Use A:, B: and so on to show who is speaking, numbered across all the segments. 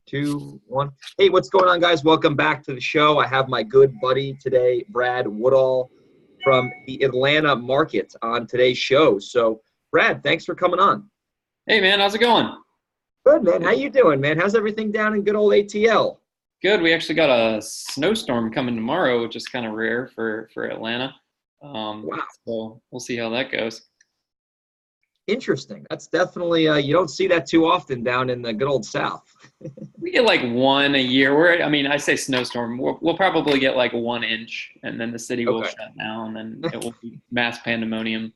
A: Two, one. Hey, what's going on, guys? Welcome back to the show. I have my good buddy today, Brad Woodall from the Atlanta market on today's show. So, Brad, thanks for coming on.
B: Hey, man, how's it going?
A: Good, man. How you doing, man? How's everything down in good old ATL?
B: Good. We actually got a snowstorm coming tomorrow, which is kind of rare for Atlanta.
A: Wow.
B: So we'll see how that goes.
A: Interesting. That's definitely you don't see that too often down in the good old South.
B: We get like one a year. I say snowstorm. We'll probably get like 1 inch, and then the city will shut down, and it will be mass pandemonium.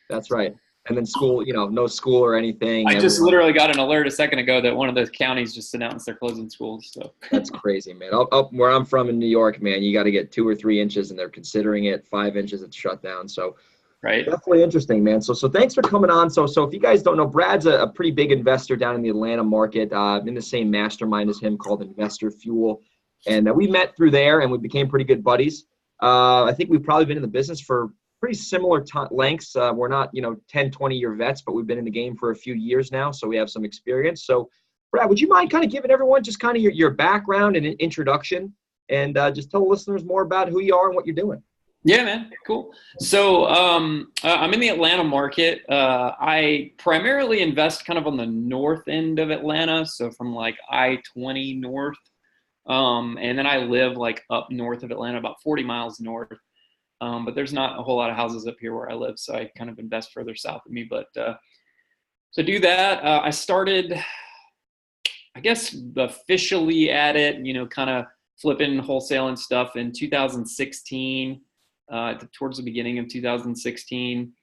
A: That's right. And then school, no school or anything.
B: I just literally got an alert a second ago that one of the counties just announced they're closing schools. So
A: that's crazy, man. Up where I'm from in New York, man, you got to get 2 or 3 inches, and they're considering it 5 inches. It's shut down. So
B: right.
A: Definitely interesting, man. So thanks for coming on. So if you guys don't know, Brad's a pretty big investor down in the Atlanta market. In the same mastermind as him called Investor Fuel, and we met through there, and we became pretty good buddies. I think we've probably been in the business for pretty similar lengths. We're not 10, 20-year vets, but we've been in the game for a few years now, so we have some experience. So, Brad, would you mind kind of giving everyone just kind of your background and an introduction, and just tell the listeners more about who you are and what you're doing?
B: Yeah, man. Cool. So I'm in the Atlanta market. I primarily invest kind of on the north end of Atlanta, so from like I-20 north. And then I live like up north of Atlanta, about 40 miles north. But there's not a whole lot of houses up here where I live, so I kind of invest further south of me. But to do that, I started, I guess, officially at it, kind of flipping wholesale and stuff in 2016. Towards the beginning of 2016.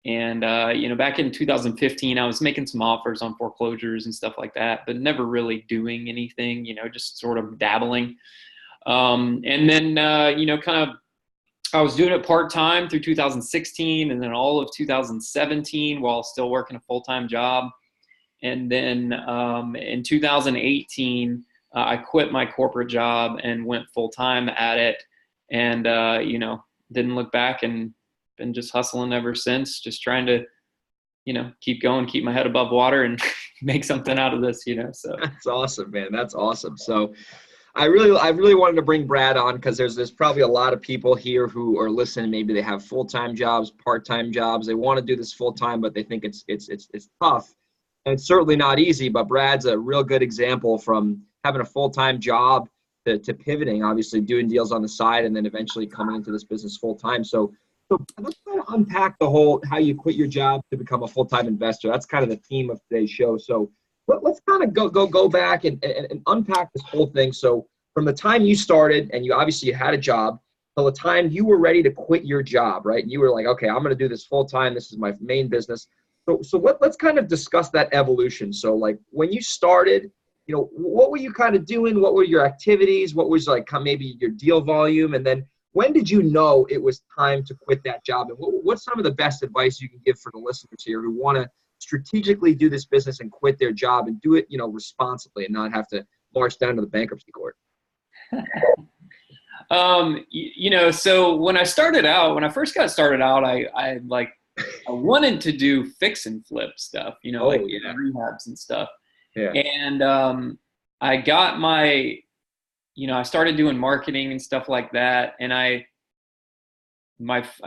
B: And, back in 2015, I was making some offers on foreclosures and stuff like that, but never really doing anything, just sort of dabbling. And then, I was doing it part-time through 2016 and then all of 2017 while still working a full-time job. And then in 2018, I quit my corporate job and went full-time at it. And, didn't look back and been just hustling ever since, just trying to, keep going, keep my head above water and make something out of this, so.
A: That's awesome, man. That's awesome. So I really wanted to bring Brad on because there's probably a lot of people here who are listening. Maybe they have full-time jobs, part-time jobs. They want to do this full-time, but they think it's tough. And it's certainly not easy, but Brad's a real good example from having a full-time job to pivoting, obviously doing deals on the side, and then eventually coming into this business full time. So let's kind of unpack the whole how you quit your job to become a full-time investor. That's kind of the theme of today's show. So let's kind of go back and unpack this whole thing. So from the time you started, and you obviously had a job, till the time you were ready to quit your job, right? You were like, okay, I'm going to do this full time. This is my main business. So let's kind of discuss that evolution. So like when you started, what were you kind of doing? What were your activities? What was like maybe your deal volume? And then when did you know it was time to quit that job? And what's some of the best advice you can give for the listeners here who want to strategically do this business and quit their job and do it, responsibly and not have to march down to the bankruptcy court?
B: So when I first got started out, I wanted to do fix and flip stuff, rehabs and stuff.
A: Yeah.
B: And I got I started doing marketing and stuff like that. And I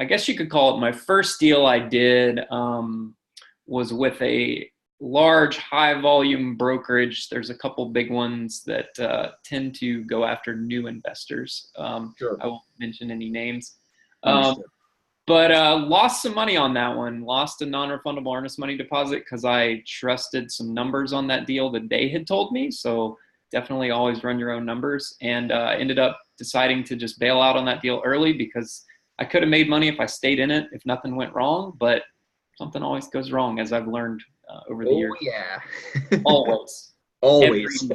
B: guess you could call it my first deal I did was with a large high volume brokerage. There's a couple big ones that tend to go after new investors.
A: Sure.
B: I won't mention any names. But lost some money on that one. Lost a non-refundable earnest money deposit because I trusted some numbers on that deal that they had told me. So definitely always run your own numbers. And ended up deciding to just bail out on that deal early because I could have made money if I stayed in it if nothing went wrong. But something always goes wrong, as I've learned over the years.
A: Oh, yeah.
B: Always.
A: Always.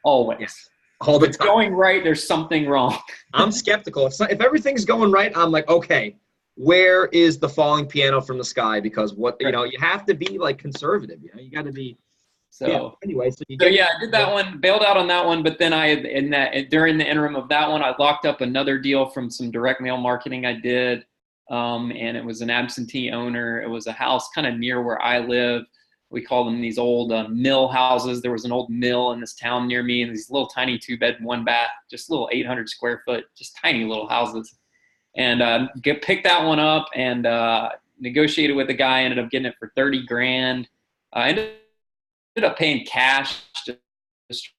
B: Always.
A: Yes. All the time.
B: If it's going right, there's something wrong.
A: I'm skeptical. If everything's going right, I'm like, okay, where is the falling piano from the sky? Because you have to be like conservative. You got to be.
B: So
A: anyway,
B: I did that one, bailed out on that one, but then during the interim of that one, I locked up another deal from some direct mail marketing I did, and it was an absentee owner. It was a house kind of near where I live. we call them these old mill houses. There was an old mill in this town near me, and these little tiny 2-bed, 1-bath, just little 800 square foot, just tiny little houses. And picked that one up and negotiated with the guy. Ended up getting it for 30 grand. I ended up paying cash, just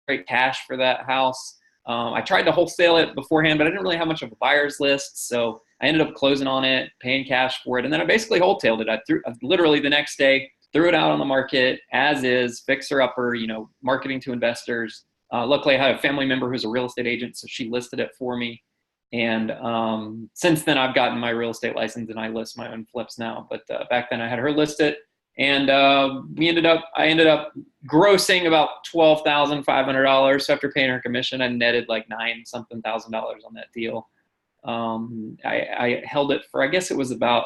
B: straight cash for that house. I tried to wholesale it beforehand, but I didn't really have much of a buyer's list, so I ended up closing on it, paying cash for it, and then I basically wholesaled it. I literally the next day threw it out on the market as is, fixer-upper, marketing to investors. Luckily, I had a family member who's a real estate agent, so she listed it for me. And since then, I've gotten my real estate license, and I list my own flips now. But back then, I had her list it, and I ended up grossing about $12,500. So after paying her commission, I netted like $9-something thousand on that deal. I held it for, I guess it was about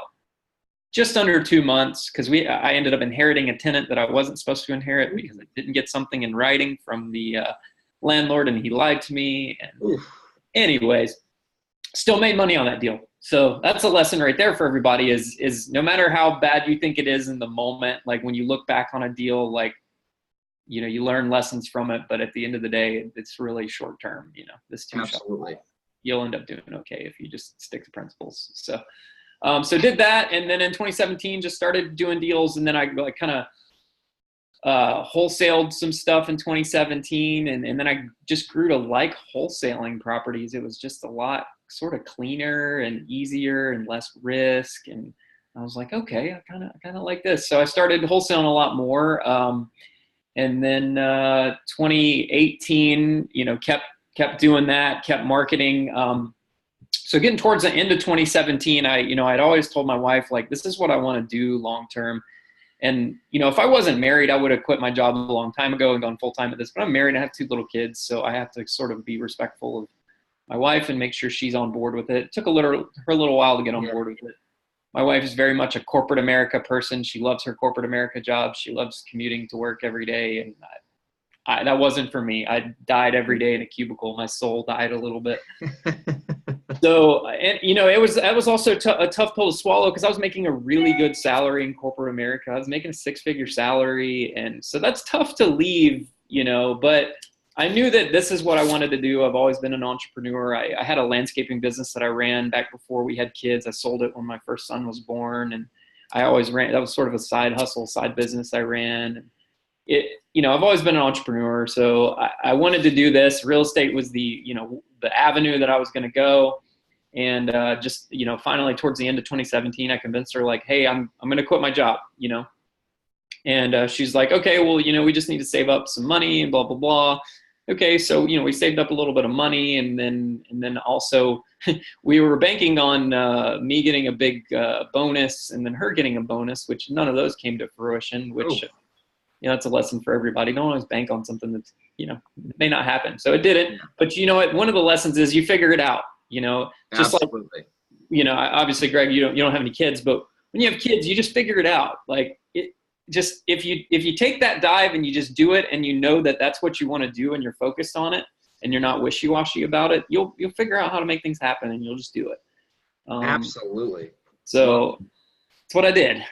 B: just under 2 months, because I ended up inheriting a tenant that I wasn't supposed to inherit because I didn't get something in writing from the landlord, and he lied to me. And anyways, still made money on that deal. So that's a lesson right there for everybody is no matter how bad you think it is in the moment, like when you look back on a deal, like, you learn lessons from it, but at the end of the day, it's really short term, this too.
A: Absolutely.
B: You'll end up doing okay if you just stick to principles. So did that. And then in 2017, just started doing deals. And then I kind of wholesaled some stuff in 2017. And then I just grew to like wholesaling properties. It was just a lot sort of cleaner and easier and less risk. And I was like, okay, I kind of like this. So I started wholesaling a lot more. And then 2018, kept doing that, kept marketing. So getting towards the end of 2017, I'd always told my wife, like, this is what I want to do long-term. And, if I wasn't married, I would have quit my job a long time ago and gone full-time at this, but I'm married. I have 2 little kids. So I have to sort of be respectful of my wife and make sure she's on board with it. It took her a little while to get on board with it. My wife is very much a corporate America person. She loves her corporate America job. She loves commuting to work every day. And that wasn't for me. I died every day in a cubicle. My soul died a little bit. So, and it was also a tough pill to swallow, because I was making a really good salary in corporate America. I was making a 6-figure salary. And so that's tough to leave, but I knew that this is what I wanted to do. I've always been an entrepreneur. I had a landscaping business that I ran back before we had kids. I sold it when my first son was born. And I always ran, that was sort of a side hustle, side business I ran. I've always been an entrepreneur, so I wanted to do this. Real estate was the avenue that I was going to go. And finally towards the end of 2017, I convinced her, like, hey, I'm going to quit my job, and she's like, okay, well, we just need to save up some money and blah, blah, blah. Okay. So, we saved up a little bit of money, and then also we were banking on me getting a big bonus, and then her getting a bonus, which none of those came to fruition, which, that's a lesson for everybody. Don't always bank on something that's, may not happen. So it didn't. But one of the lessons is you figure it out, just
A: Absolutely.
B: like, obviously, Greg, you don't have any kids, but when you have kids, you just figure it out. Like, just if you take that dive and you just do it, and that that's what you want to do, and you're focused on it, and you're not wishy-washy about it, you'll figure out how to make things happen, and you'll just do it.
A: Absolutely.
B: So that's what I did.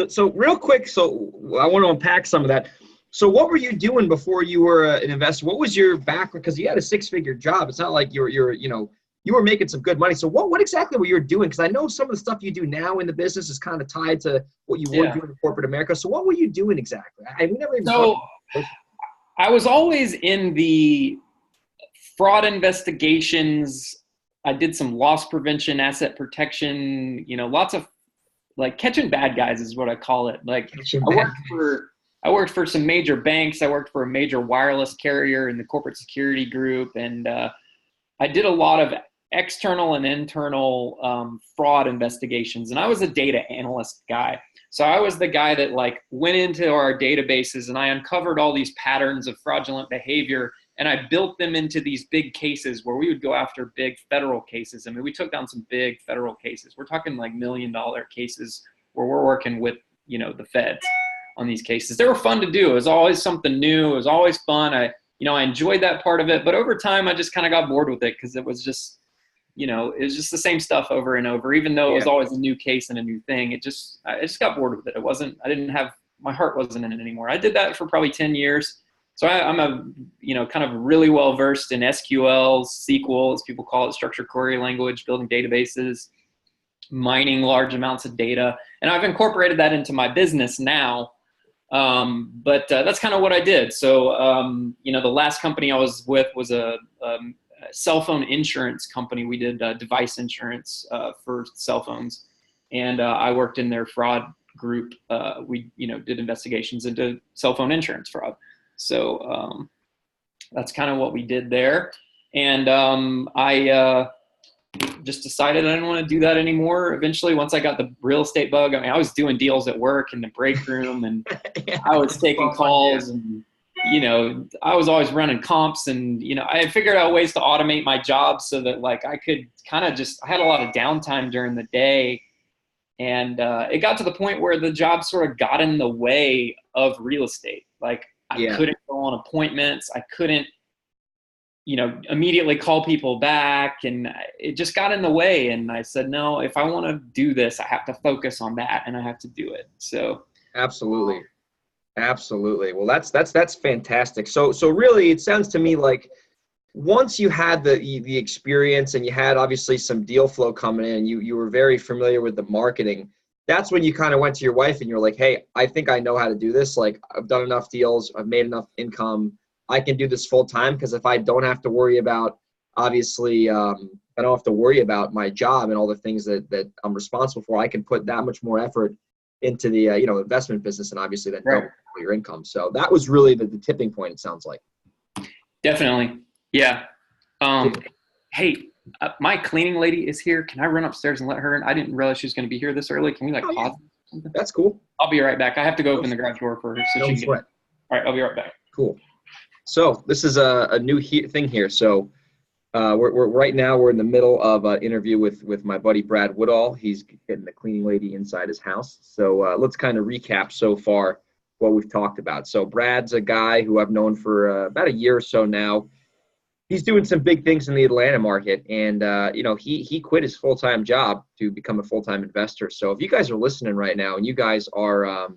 A: so real quick, so I want to unpack some of that. So what were you doing before you were an investor? What was your background? Because you had a 6-figure job. It's not like you were making some good money. So what exactly were you doing? Because I know some of the stuff you do now in the business is kind of tied to what you were doing in corporate America. So what were you doing exactly? We never even talked about it.
B: I was always in the fraud investigations. I did some loss prevention, asset protection, lots of, like, catching bad guys is what I call it. Like, I worked for some major banks. I worked for a major wireless carrier in the corporate security group. And I did a lot of external and internal fraud investigations. And I was a data analyst guy. So I was the guy that, like, went into our databases, and I uncovered all these patterns of fraudulent behavior, and I built them into these big cases where we would go after big federal cases. I mean, we took down some big federal cases. We're talking like $1 million cases where we're working with, the feds on these cases. They were fun to do. It was always something new. It was always fun. I enjoyed that part of it. But over time, I just kind of got bored with it, because it was just, it was just the same stuff over and over, even though it was always a new case and a new thing. I just got bored with it. My heart wasn't in it anymore. I did that for probably 10 years. So I'm kind of really well versed in SQL, SQL, as people call it, structured query language, building databases, mining large amounts of data. And I've incorporated that into my business now. But that's kind of what I did. So, the last company I was with was a cell phone insurance company. We did device insurance for cell phones. And I worked in their fraud group. We did investigations into cell phone insurance fraud. So that's kind of what we did there. And I just decided I didn't want to do that anymore. Eventually, once I got the real estate bug, I was doing deals at work in the break room, and I was taking calls, and I was always running comps, and I had figured out ways to automate my job so that I could kind of I had a lot of downtime during the day. And it got to the point where the job sort of got in the way of real estate. I couldn't go on appointments. I couldn't, immediately call people back. And it just got in the way. And I said, no, if I want to do this, I have to focus on that and I have to do it. So.
A: Absolutely. Well, that's fantastic. So really, it sounds to me like once you had the experience and you had obviously some deal flow coming in, you were very familiar with the marketing. That's when you kind of went to your wife and you're like, hey, I think I know how to do this. I've done enough deals. I've made enough income. I can do this full time, because if I don't have to worry about, obviously, I don't have to worry about my job and all the things that I'm responsible for. I can put that much more effort into the investment business, and obviously then double your income. So that was really the tipping point, it sounds like.
B: Definitely. Yeah. Hey, my cleaning lady is here. Can I run upstairs and let her in? I didn't realize she was going to be here this early. Can we pause?
A: Yeah. That's cool.
B: I'll be right back. I have to go open the garage door for her so she can get in. All right, I'll be right back.
A: Cool. So this is a new thing here. So we're right now we're in the middle of an interview with my buddy Brad Woodall. He's getting the cleaning lady inside his house. So let's kind of recap so far what we've talked about. So Brad's a guy who I've known for about a year or so now. He's doing some big things in the Atlanta market, and he quit his full-time job to become a full-time investor. So if you guys are listening right now and you guys are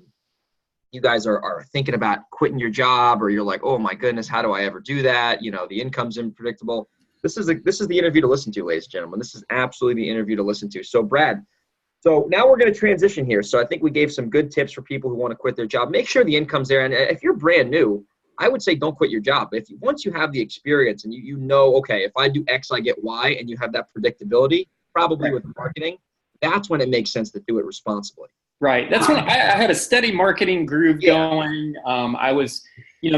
A: thinking about quitting your job, or you're like, oh my goodness, how do I ever do that? The income's unpredictable. This is the interview to listen to, ladies and gentlemen. This is absolutely the interview to listen to. So Brad, so now we're going to transition here. So I think we gave some good tips for people who want to quit their job. Make sure the income's there, and if you're brand new, I would say don't quit your job. Once you have the experience and you know, okay, if I do X, I get Y, and you have that predictability, probably with marketing, that's when it makes sense to do it responsibly.
B: Right. That's when I had a steady marketing groove going. I was,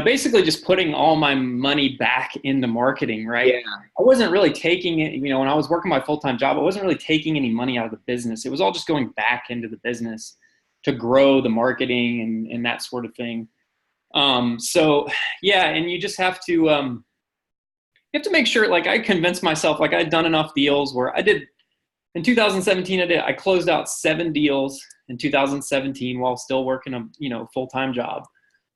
B: basically just putting all my money back into marketing, right? Yeah. I wasn't really taking it, when I was working my full-time job, I wasn't really taking any money out of the business. It was all just going back into the business to grow the marketing and that sort of thing. So yeah, and you just have to, you have to make sure, I convinced myself, I'd done enough deals where in 2017, I closed out 7 deals in 2017 while still working a, full-time job.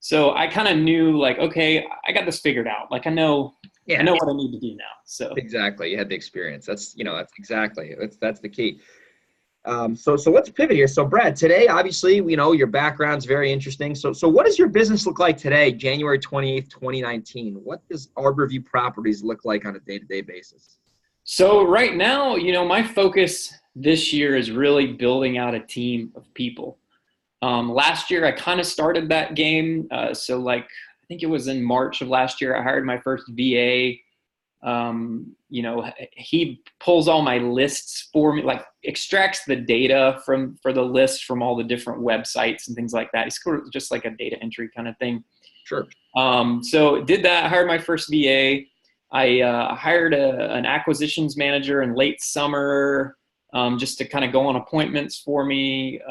B: So I kind of knew okay, I got this figured out. I know what I need to do now. So
A: exactly. You had the experience. That's the key. So let's pivot here. So Brad, today, obviously, your background's very interesting. So what does your business look like today, January 28th, 2019? What does Arborview Properties look like on a day-to-day basis?
B: So right now, my focus this year is really building out a team of people. Last year, I kind of started that game. So I think it was in March of last year, I hired my first VA. He pulls all my lists for me, extracts the data for the list from all the different websites and things like that. He's just like a data entry kind of thing.
A: Sure.
B: So did that, hired my first VA. I hired an acquisitions manager in late summer, just to kind of go on appointments for me.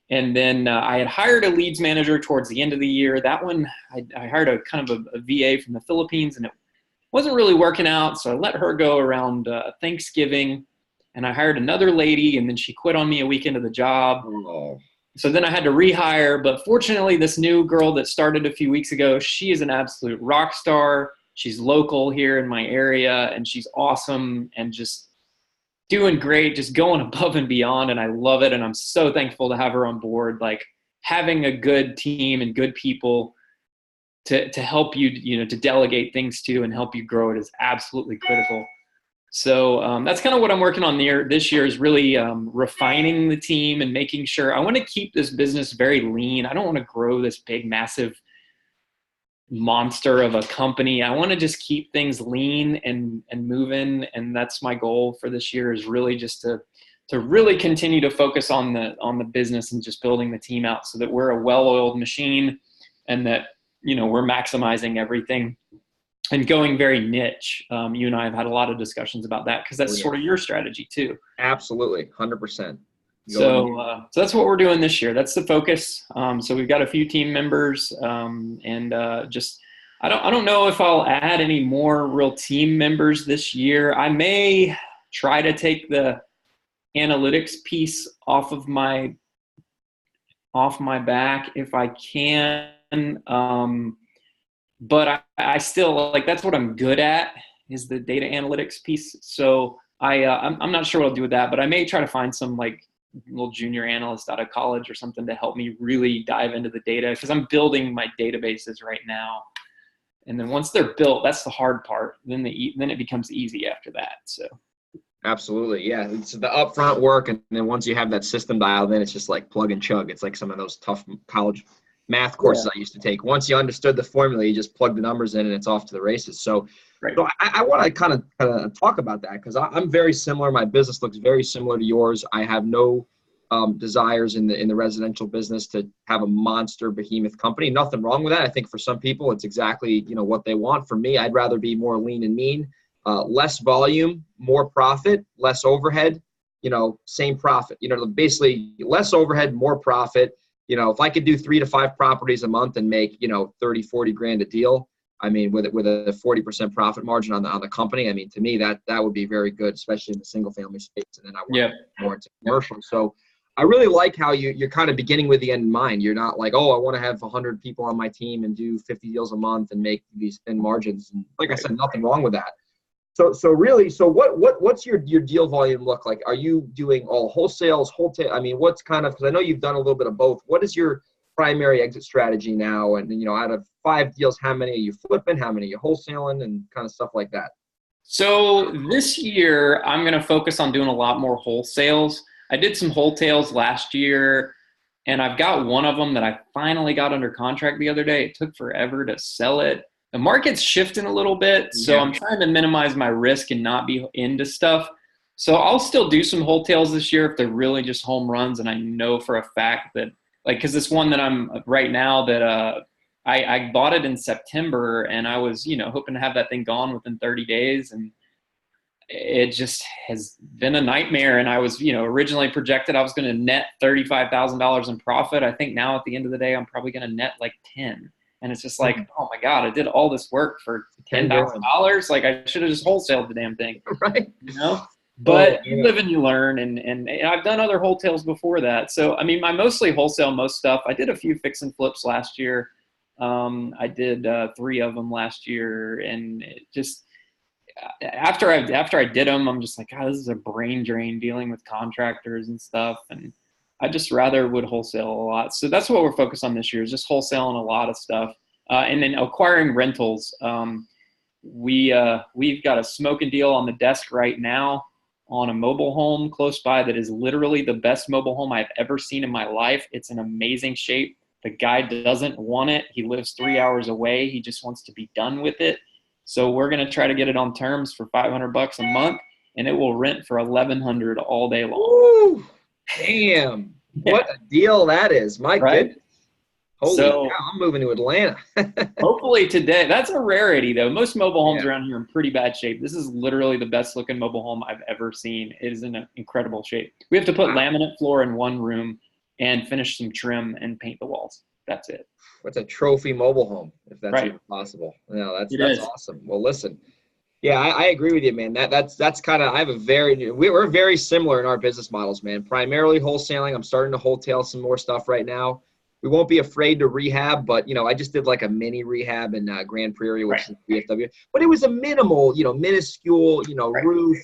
B: And then I had hired a leads manager towards the end of the year. That one, I hired a kind of a VA from the Philippines, and it wasn't really working out. So I let her go around Thanksgiving, and I hired another lady, and then she quit on me a week into the job.
A: Oh.
B: So then I had to rehire. But fortunately, this new girl that started a few weeks ago, she is an absolute rock star. She's local here in my area, and she's awesome and just doing great, just going above and beyond. And I love it. And I'm so thankful to have her on board. Like, having a good team and good people to help you, to delegate things to and help you grow it is absolutely critical. So that's kind of what I'm working on this year is really refining the team and making sure. I want to keep this business very lean. I don't want to grow this big, massive monster of a company. I want to just keep things lean and moving. And that's my goal for this year, is really just to really continue to focus on the business and just building the team out so that we're a well-oiled machine, and that, we're maximizing everything and going very niche. You and I have had a lot of discussions about that, because that's sort of your strategy too.
A: Absolutely. 100%.
B: So that's what we're doing this year. That's the focus. So we've got a few team members, and just, I don't know if I'll add any more real team members this year. I may try to take the analytics piece off my back if I can. But I still, like, that's what I'm good at, is the data analytics piece. So I'm not sure what I'll do with that, but I may try to find some like little junior analyst out of college or something to help me really dive into the data, because I'm building my databases right now. And then once they're built, that's the hard part. Then it becomes easy after that. So.
A: Absolutely. Yeah. It's the upfront work. And then once you have that system dialed in, it's just like plug and chug. It's like some of those tough college math courses I used to take. Once you understood the formula, you just plug the numbers in and it's off to the races. So,
B: right.
A: So I want to kind of talk about that, because I'm very similar. My business looks very similar to yours. I have no desires in the residential business to have a monster behemoth company. Nothing wrong with that. I think for some people, it's exactly, what they want. For me, I'd rather be more lean and mean. Less volume, more profit, less overhead, same profit, basically less overhead, more profit. If I could do 3 to 5 properties a month and make, 30, 40 grand a deal, I mean, with a 40% profit margin on the company, I mean, to me, that would be very good, especially in the single family space. And then I want more into commercial. So I really like how you're kind of beginning with the end in mind. You're not like, oh, I want to have 100 people on my team and do 50 deals a month and make these thin margins. And like I said, nothing wrong with that. So really, what's your deal volume look like? Are you doing all wholesales, I mean, what's kind of, because I know you've done a little bit of both. What is your primary exit strategy now? And, out of 5 deals, how many are you flipping? How many are you wholesaling, and kind of stuff like that?
B: So this year, I'm going to focus on doing a lot more wholesales. I did some wholesales last year, and I've got one of them that I finally got under contract the other day. It took forever to sell it. The market's shifting a little bit, so I'm trying to minimize my risk and not be into stuff. So I'll still do some wholesales this year if they're really just home runs, and I know for a fact that, like, because this one that I'm right now that I bought it in September, and I was, hoping to have that thing gone within 30 days, and it just has been a nightmare. And I was, originally projected I was going to net $35,000 in profit. I think now at the end of the day, I'm probably going to net like 10. And it's just like, oh my God, I did all this work for $10,000. Like, I should have just wholesaled the damn thing.
A: Right.
B: But you live and you learn. And I've done other wholesales before that. So, I mean, I mostly wholesale most stuff. I did a few fix and flips last year. I did 3 of them last year. And it just, after I did them, I'm just like, God, this is a brain drain dealing with contractors and stuff. And I just rather would wholesale a lot. So that's what we're focused on this year, is just wholesaling a lot of stuff. And then acquiring rentals. We've got a smoking deal on the desk right now on a mobile home close by that is literally the best mobile home I've ever seen in my life. It's in amazing shape. The guy doesn't want it. He lives 3 hours away. He just wants to be done with it. So we're going to try to get it on terms for $500 a month, and it will rent for $1,100 all day long.
A: Ooh. Damn, what a deal that is. My goodness. Holy cow, I'm moving to Atlanta.
B: Hopefully today. That's a rarity, though. Most mobile homes around here are in pretty bad shape. This is literally the best looking mobile home I've ever seen. It is in incredible shape. We have to put laminate floor in one room and finish some trim and paint the walls. That's it.
A: What's a trophy mobile home, if that's even possible? No, that's awesome. Well, listen. Yeah, I agree with you, man. That's kind of, we're very similar in our business models, man. Primarily wholesaling. I'm starting to wholesale some more stuff right now. we won't be afraid to rehab, but, I just did like a mini rehab in Grand Prairie, which
B: Right.
A: is DFW, but it was a minimal, minuscule,
B: Right.
A: roof,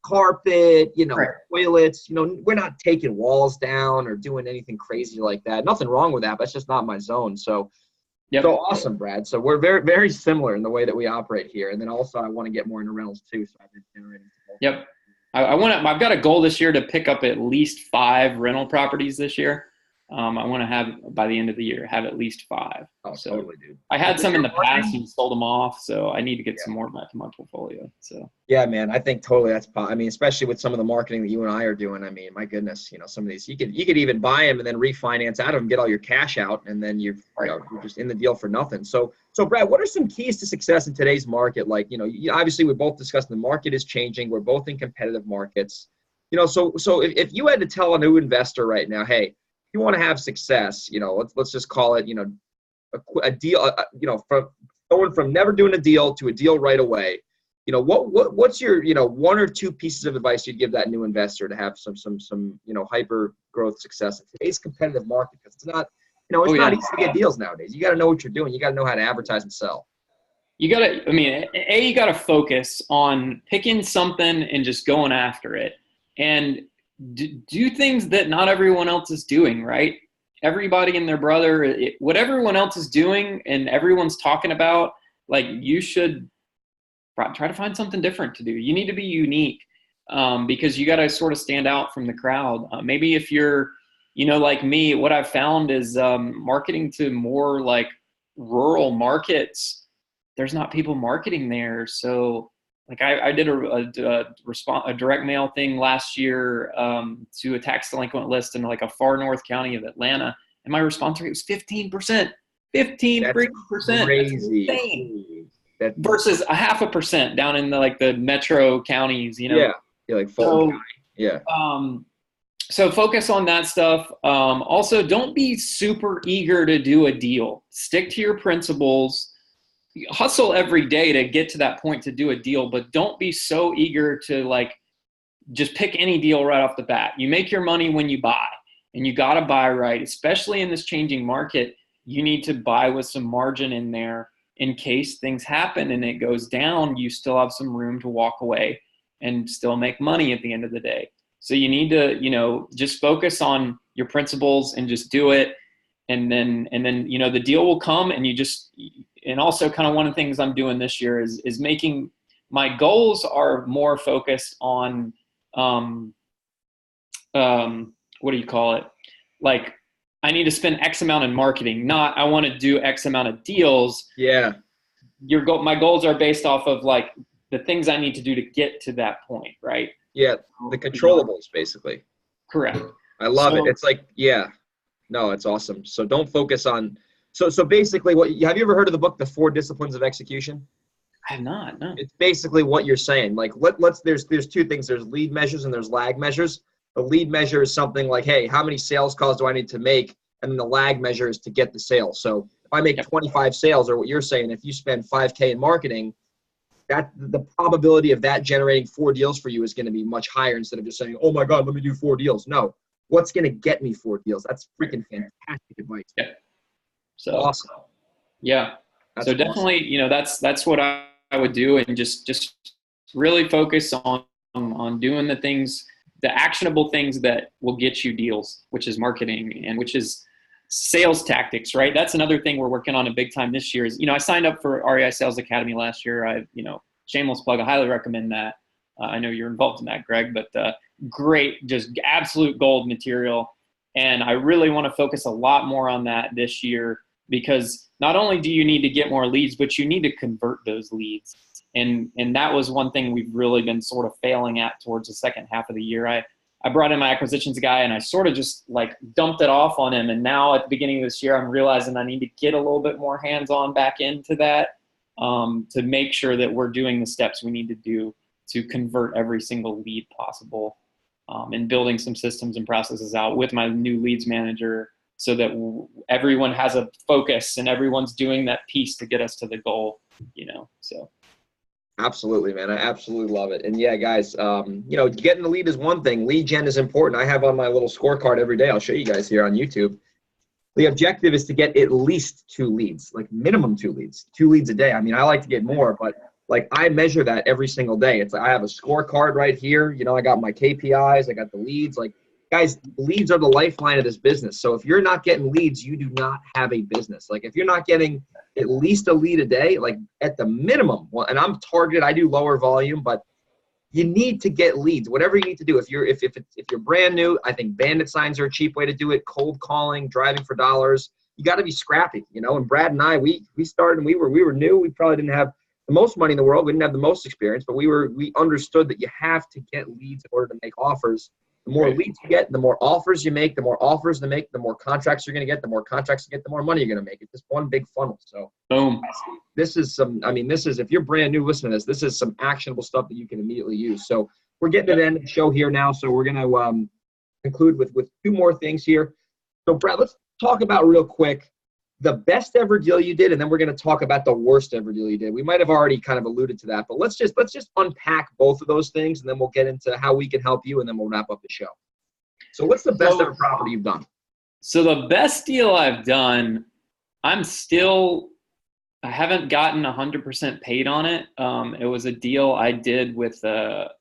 A: carpet,
B: Right.
A: toilets, we're not taking walls down or doing anything crazy like that. Nothing wrong with that, but it's just not my zone. So
B: Yep.
A: awesome, Brad. So we're very, very similar in the way that we operate here. And then also I want to get more into rentals too. So I've been generating.
B: Yep. I've got a goal this year to pick up at least 5 rental properties this year. I want to have, by the end of the year, have at least 5.
A: Oh,
B: so
A: totally, dude.
B: I had some in the past and sold them off, so I need to get some more back in my portfolio. So
A: yeah, man, I think totally especially with some of the marketing that you and I are doing. I mean, my goodness, some of these you could even buy them and then refinance out of them, get all your cash out, and then you're just in the deal for nothing. So Brad, what are some keys to success in today's market? Like, obviously we both discussed the market is changing. We're both in competitive markets. So if you had to tell a new investor right now, hey, you want to have success, let's just call it, a deal, from going from never doing a deal to a deal right away. What's your, 1 or 2 pieces of advice you'd give that new investor to have some hyper growth success in today's competitive market? Because it's not, it's not easy to get deals nowadays. You got to know what you're doing. You got to know how to advertise and sell.
B: You got to focus on picking something and just going after it, and do things that not everyone else is doing, right? Everybody and their brother, what everyone else is doing and everyone's talking about, like, you should try to find something different to do. You need to be unique, because you got to sort of stand out from the crowd. Maybe if you're, like me, what I've found is marketing to more like rural markets, there's not people marketing there. So like I did a direct mail thing last year to a tax delinquent list in like a far north county of Atlanta, and my response rate was 15%. 15%.
A: Crazy.
B: That's versus a 0.5% down in the metro counties.
A: Yeah, like Fulton County. Yeah.
B: So focus on that stuff. Also, don't be super eager to do a deal. Stick to your principles. Hustle every day to get to that point to do a deal, but don't be so eager to just pick any deal right off the bat. You make your money when you buy, and you got to buy right, especially in this changing market. You need to buy with some margin in there in case things happen and it goes down. You still have some room to walk away and still make money at the end of the day. So you need to, just focus on your principles and just do it. And then, the deal will come, and also kind of one of the things I'm doing this year is making my goals are more focused on, what do you call it? Like, I need to spend X amount in marketing, not I want to do X amount of deals.
A: Yeah.
B: My goals are based off of the things I need to do to get to that point, right?
A: Yeah, the controllables, basically.
B: Correct.
A: I love it. It's no, it's awesome. So don't focus on. So basically, have you ever heard of the book, The 4 Disciplines of Execution?
B: I have not. No.
A: It's basically what you're saying. Like, there's 2 things. There's lead measures and there's lag measures. The lead measure is something like, hey, how many sales calls do I need to make? And then the lag measure is to get the sale. So if I make 25 sales, or what you're saying, if you spend $5,000 in marketing, that the probability of that generating 4 deals for you is going to be much higher, instead of just saying, oh my God, let me do 4 deals. No, what's going to get me 4 deals? That's freaking fantastic advice.
B: Yeah. So
A: awesome.
B: Yeah.
A: That's
B: so definitely, awesome. That's what I would do, and just really focus on doing the things, the actionable things that will get you deals, which is marketing and which is sales tactics, right? That's another thing we're working on a big time this year is, I signed up for REI Sales Academy last year. Shameless plug, I highly recommend that. I know you're involved in that, Greg, but great, just absolute gold material. And I really want to focus a lot more on that this year, because not only do you need to get more leads, but you need to convert those leads. And that was one thing we've really been sort of failing at towards the second half of the year. I brought in my acquisitions guy, and I sort of just dumped it off on him. And now at the beginning of this year, I'm realizing I need to get a little bit more hands-on back into that to make sure that we're doing the steps we need to do to convert every single lead possible, and building some systems and processes out with my new leads manager so that everyone has a focus and everyone's doing that piece to get us to the goal, so.
A: Absolutely, man. I absolutely love it. And yeah, guys, getting the lead is one thing. Lead gen is important. I have on my little scorecard every day. I'll show you guys here on YouTube. the objective is to get at least 2 leads, like minimum 2 leads a day. I mean, I like to get more, but like I measure that every single day. It's like I have a scorecard right here. You know, I got my KPIs, I got the leads. Like, guys, leads are the lifeline of this business. So if you're not getting leads, you do not have a business. Like if you're not getting at least a lead a day, like at the minimum, well, and I'm targeted, I do lower volume, but you need to get leads, whatever you need to do. If you're brand new, I think bandit signs are a cheap way to do it. Cold calling, driving for dollars. You got to be scrappy, you know. And Brad and I, we started and we were new. We probably didn't have the most money in the world. We didn't have the most experience, but we understood that you have to get leads in order to make offers. The more leads you get, the more offers you make, the more offers to make, the more contracts you're going to get, the more contracts you get, the more money you're going to make. It's just one big funnel. So
B: boom.
A: This is if you're brand new, listen to this. This is some actionable stuff that you can immediately use. So we're getting to the end of the show here now. So we're going to conclude with 2 more things here. So Brad, let's talk about real quick the best ever deal you did, and then we're going to talk about the worst ever deal you did. We might have already kind of alluded to that, but let's just unpack both of those things, and then we'll get into how we can help you, and then we'll wrap up the show. So what's the best ever property you've done?
B: So the best deal I've done, I haven't gotten 100% paid on it. It was a deal I did with a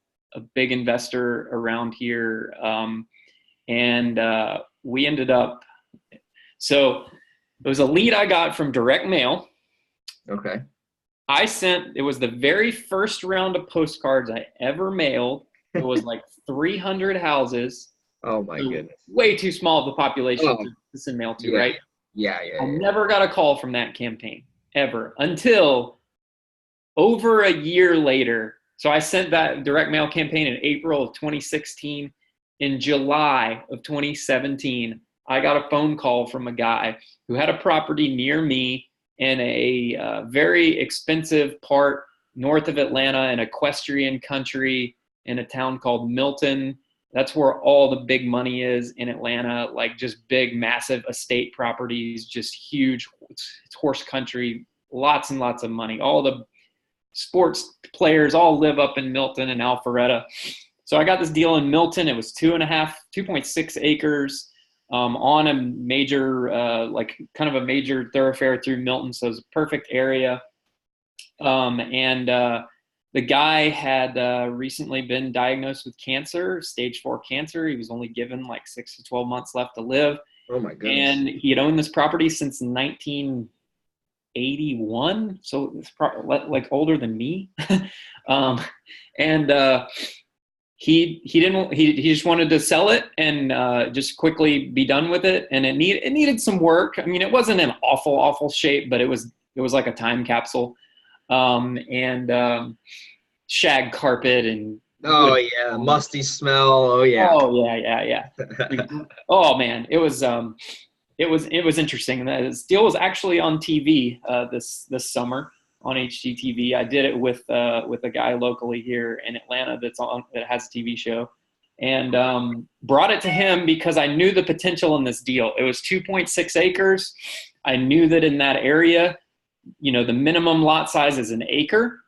B: big investor around here, and we ended up – so – it was a lead I got from direct mail.
A: Okay.
B: It was the very first round of postcards I ever mailed. It was like 300 houses.
A: Oh my goodness.
B: Way too small of a population to send mail to, right?
A: Yeah.
B: I never got a call from that campaign, ever, until over a year later. So I sent that direct mail campaign in April of 2016. In July of 2017, I got a phone call from a guy who had a property near me in a very expensive part north of Atlanta in equestrian country in a town called Milton. That's where all the big money is in Atlanta, like just big, massive estate properties, just huge. It's horse country, lots and lots of money. All the sports players all live up in Milton and Alpharetta. So I got this deal in Milton. It was 2.6 acres. On a major, kind of a major thoroughfare through Milton. So it was a perfect area. The guy had recently been diagnosed with cancer, stage 4 cancer. He was only given like 6 to 12 months left to live.
A: Oh my goodness. And
B: he had owned this property since 1981. So it's like older than me. He just wanted to sell it and just quickly be done with it. And it needed some work. I mean, it wasn't in awful shape, but it was like a time capsule. Shag carpet and
A: musty smell. Oh yeah.
B: Oh man, it was interesting. This deal was actually on TV this summer. On HGTV. I did it with a guy locally here in Atlanta that has a TV show, and brought it to him because I knew the potential in this deal. It was 2.6 acres. I knew that in that area, the minimum lot size is an acre,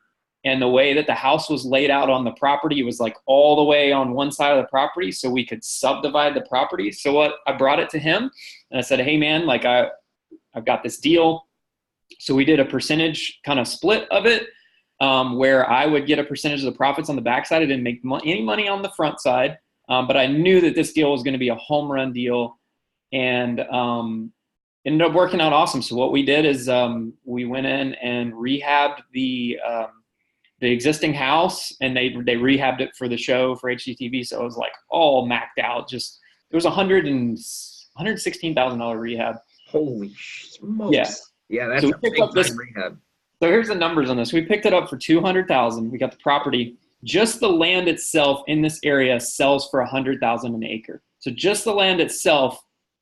B: and the way that the house was laid out on the property was like all the way on one side of the property, so we could subdivide the property. So I brought it to him, and I said, "Hey man, like I've got this deal." So we did a percentage kind of split of it, where I would get a percentage of the profits on the backside. I didn't make any money on the front side, but I knew that this deal was going to be a home run deal, and ended up working out awesome. So what we did is we went in and rehabbed the existing house, and they rehabbed it for the show for HGTV. So it was like all macked out. Just it was $116,000 rehab.
A: Holy smokes!
B: Yeah.
A: Yeah, that's a big time rehab.
B: So here's the numbers on this. We picked it up for $200,000. We got the property. Just the land itself in this area sells for $100,000 an acre. So just the land itself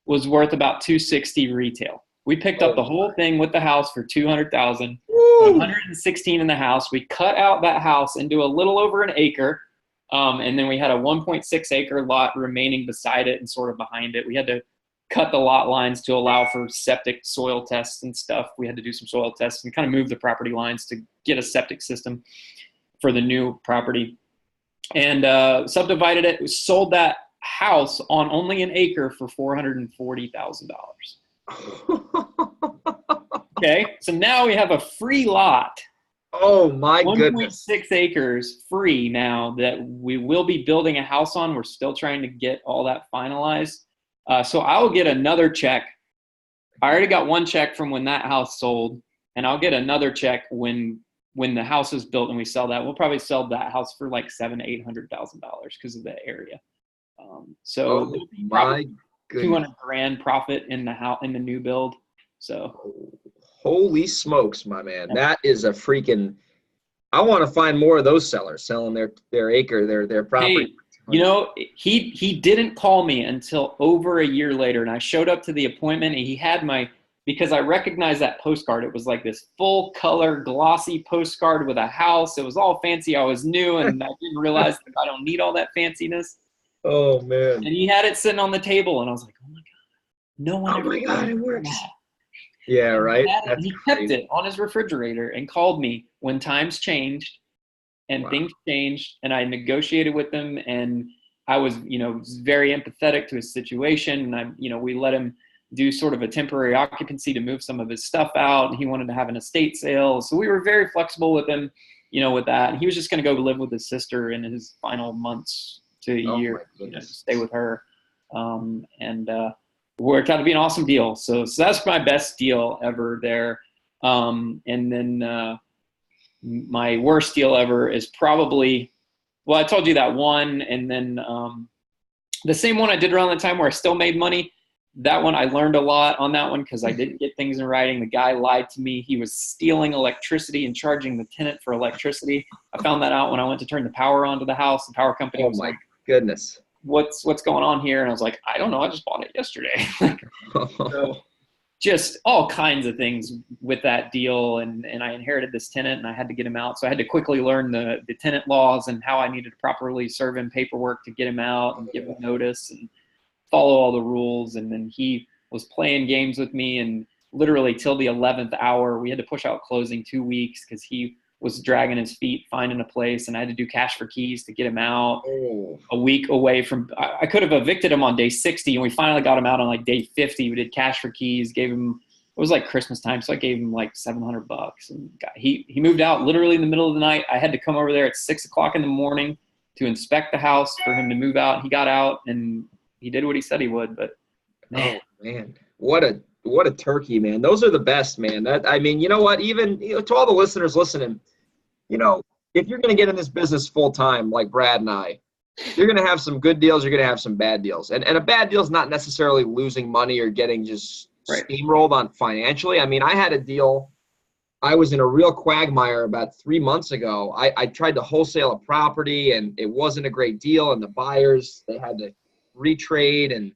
B: was worth about $260,000 retail. We picked up the whole thing with the house for $200,000. $116,000 in the house. We cut out that house into a little over an acre, and then we had a 1.6 acre lot remaining beside it and sort of behind it. We had to cut the lot lines to allow for septic soil tests and stuff. We had to do some soil tests and kind of move the property lines to get a septic system for the new property, and subdivided it. We sold that house on only an acre for $440,000. Okay, so now we have a free lot.
A: Oh my goodness.
B: 1.6 acres free now that we will be building a house on. We're still trying to get all that finalized. So I'll get another check. I already got one check from when that house sold, and I'll get another check when the house is built and we sell that. We'll probably sell that house for like $700,000-800,000 because of the area. So
A: Oh my goodness.
B: 200 grand profit in the house, in the new build. So
A: holy smokes, my man. That is a freaking, I want to find more of those sellers selling their acre, their property.
B: Hey, you know, he didn't call me until over a year later, and I showed up to the appointment, and he had because I recognized that postcard. It was like this full color glossy postcard with a house. It was all fancy. I was new, and I didn't realize that I don't need all that fanciness.
A: Oh man.
B: And he had it sitting on the table, and I was like, oh my God, no one ever.
A: Oh my God, it works. Yeah, right.
B: And he kept it on his refrigerator and called me when times changed and things changed, and I negotiated with him, and I was, very empathetic to his situation. And we let him do sort of a temporary occupancy to move some of his stuff out. And he wanted to have an estate sale. So we were very flexible with him, with that. And he was just going to go live with his sister in his final months to a year, stay with her. And worked out to be an awesome deal. So that's my best deal ever there. And then my worst deal ever is probably, well, I told you that one. And then the same one I did around the time where I still made money. That one, I learned a lot on that one because I didn't get things in writing. The guy lied to me. He was stealing electricity and charging the tenant for electricity. I found that out when I went to turn the power onto the house. The power company was like,
A: goodness,
B: what's going on here? And I was like, I don't know. I just bought it yesterday. So just all kinds of things with that deal. And I inherited this tenant and I had to get him out. So I had to quickly learn the tenant laws and how I needed to properly serve him paperwork to get him out and give him notice and follow all the rules. And then he was playing games with me, and literally till the 11th hour, we had to push out closing 2 weeks because he was dragging his feet, finding a place, and I had to do cash for keys to get him out. A week away from, I could have evicted him on day 60, and we finally got him out on like day 50. We did cash for keys, gave him, it was like Christmas time, so I gave him like $700, and he moved out literally in the middle of the night. I had to come over there at 6 o'clock in the morning to inspect the house for him to move out. He got out and he did what he said he would, but man.
A: Oh man, what a turkey, man. Those are the best, man. You know what, even to all the listeners listening, if you're going to get in this business full time, like Brad and I, you're going to have some good deals. You're going to have some bad deals. And a bad deal is not necessarily losing money or getting just steamrolled on financially. I mean, I had a deal. I was in a real quagmire about 3 months ago. I tried to wholesale a property and it wasn't a great deal. And the buyers, they had to retrade, and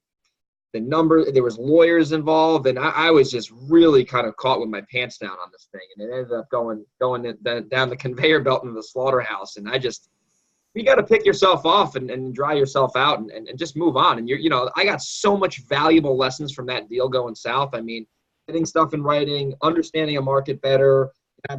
A: there was lawyers involved, and I was just really kind of caught with my pants down on this thing, and it ended up going down the conveyor belt into the slaughterhouse. And you got to pick yourself off and dry yourself out and just move on. And I got so much valuable lessons from that deal going south. I mean, getting stuff in writing, understanding a market better,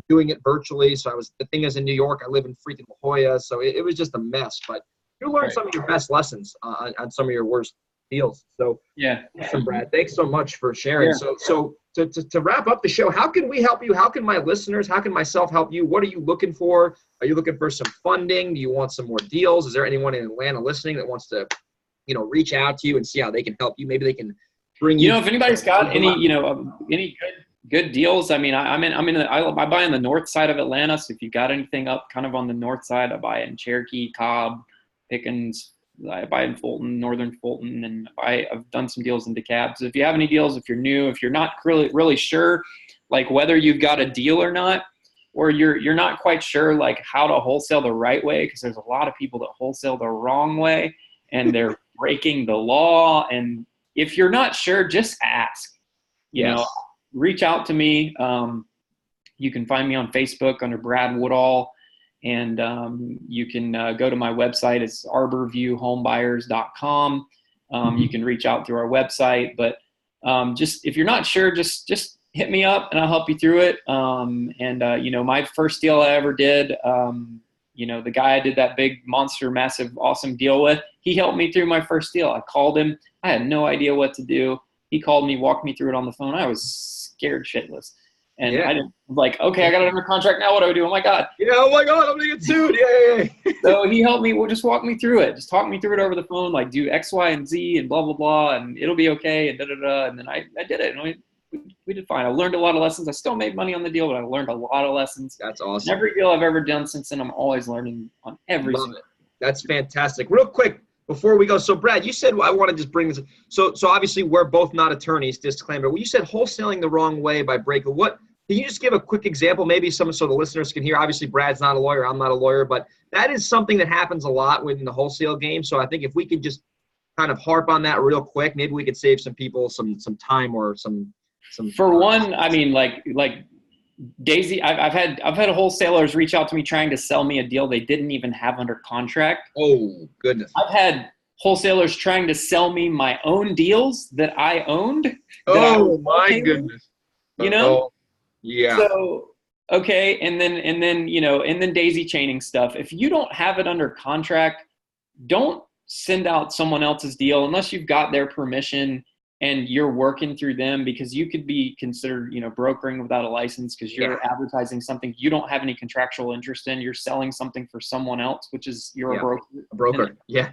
A: doing it virtually. So the thing is, in New York, I live in freaking La Jolla, so it was just a mess. But you learn some of your best lessons on some of your worst deals. So
B: yeah,
A: awesome, Brad. Thanks so much for sharing. Yeah. So to wrap up the show, how can we help you? How can my listeners, how can myself help you? What are you looking for? Are you looking for some funding? Do you want some more deals? Is there anyone in Atlanta listening that wants to, reach out to you and see how they can help you? Maybe they can bring you.
B: If anybody's got any good deals. I mean, I buy on the north side of Atlanta. So if you got anything up kind of on the north side, I buy in Cherokee, Cobb, Pickens. I buy in Fulton, Northern Fulton, and I've done some deals in DeKalb. So if you have any deals, if you're new, if you're not really sure, like whether you've got a deal or not, or you're not quite sure like how to wholesale the right way, because there's a lot of people that wholesale the wrong way and they're breaking the law. And if you're not sure, just ask. Reach out to me. You can find me on Facebook under Brad Woodall. And you can go to my website. It's arborviewhomebuyers.com. You can reach out through our website. But just if you're not sure, just hit me up and I'll help you through it. My first deal I ever did, the guy I did that big monster, massive, awesome deal with, he helped me through my first deal. I called him. I had no idea what to do. He called me, walked me through it on the phone. I was scared shitless. And
A: Yeah.
B: I didn't like, okay, I got it under contract. Now what do I do? Oh my God.
A: Yeah. Oh my God, I'm gonna get sued. Yeah.
B: So he helped me. Well, just walk me through it. Just talk me through it over the phone. Like do X, Y, and Z and blah, blah, blah. And it'll be okay. And da, da, da. And then I did it. And we did fine. I learned a lot of lessons. I still made money on the deal, but I learned a lot of lessons.
A: That's awesome.
B: And every deal I've ever done since then, I'm always learning on every
A: Love
B: single.
A: it. That's fantastic. Real quick, before we go, so Brad, you said, I want to just bring this. So obviously we're both not attorneys, disclaimer. Well, you said wholesaling the wrong way by breaking. What? Can you just give a quick example, maybe so the listeners can hear? Obviously, Brad's not a lawyer. I'm not a lawyer, but that is something that happens a lot within the wholesale game. So I think if we could just kind of harp on that real quick, maybe we could save some people some time or some.
B: For one, I mean, like Daisy, I've had wholesalers reach out to me trying to sell me a deal they didn't even have under contract.
A: Oh goodness!
B: I've had wholesalers trying to sell me my own deals that I owned.
A: Oh my goodness!
B: You know.
A: Yeah.
B: So, okay. And then daisy chaining stuff. If you don't have it under contract, don't send out someone else's deal unless you've got their permission and you're working through them, because you could be considered, brokering without a license because you're advertising something you don't have any contractual interest in. You're selling something for someone else, which is you're a broker.
A: A broker. Yeah.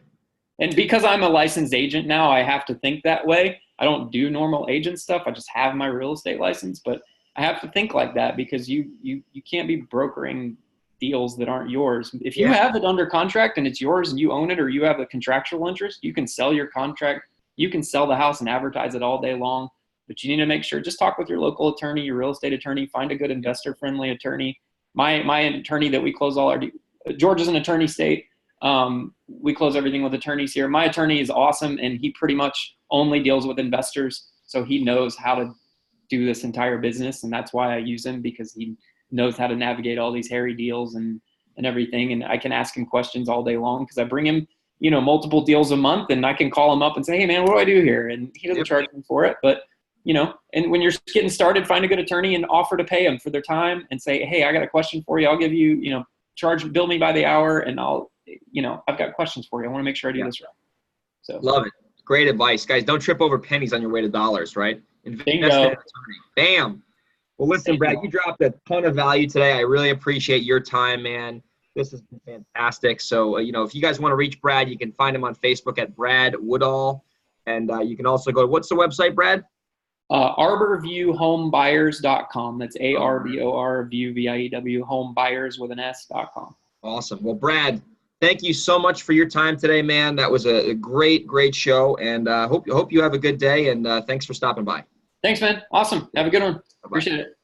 B: And because I'm a licensed agent now, I have to think that way. I don't do normal agent stuff. I just have my real estate license, but I have to think like that because you can't be brokering deals that aren't yours. If you have it under contract and it's yours and you own it, or you have a contractual interest, you can sell your contract. You can sell the house and advertise it all day long, but you need to make sure, just talk with your local attorney, your real estate attorney, find a good investor friendly attorney. My attorney that we close all our, Georgia's an attorney state. We close everything with attorneys here. My attorney is awesome, and he pretty much only deals with investors. So he knows how to do this entire business, and that's why I use him, because he knows how to navigate all these hairy deals and everything. And I can ask him questions all day long because I bring him, multiple deals a month, and I can call him up and say, hey man, what do I do here? And he doesn't charge me for it, but and when you're getting started, find a good attorney and offer to pay them for their time and say, hey, I got a question for you. I'll give you, bill me by the hour, and I've got questions for you. I want to make sure I do this right. So
A: love it. Great advice, guys. Don't trip over pennies on your way to dollars, right? Invest in an attorney. Bam. Well, listen, Brad, you dropped a ton of value today. I really appreciate your time, man. This has been fantastic. So, if you guys want to reach Brad, you can find him on Facebook at Brad Woodall. And you can also go to, what's the website, Brad?
B: ArborViewHomeBuyers.com. That's ARBOR View VIEW Homebuyers with an S.com.
A: Awesome. Well, Brad, thank you so much for your time today, man. That was a great show. And hope you have a good day. And thanks for stopping by.
B: Thanks, man. Awesome. Have a good one.
A: Bye-bye.
B: Appreciate it.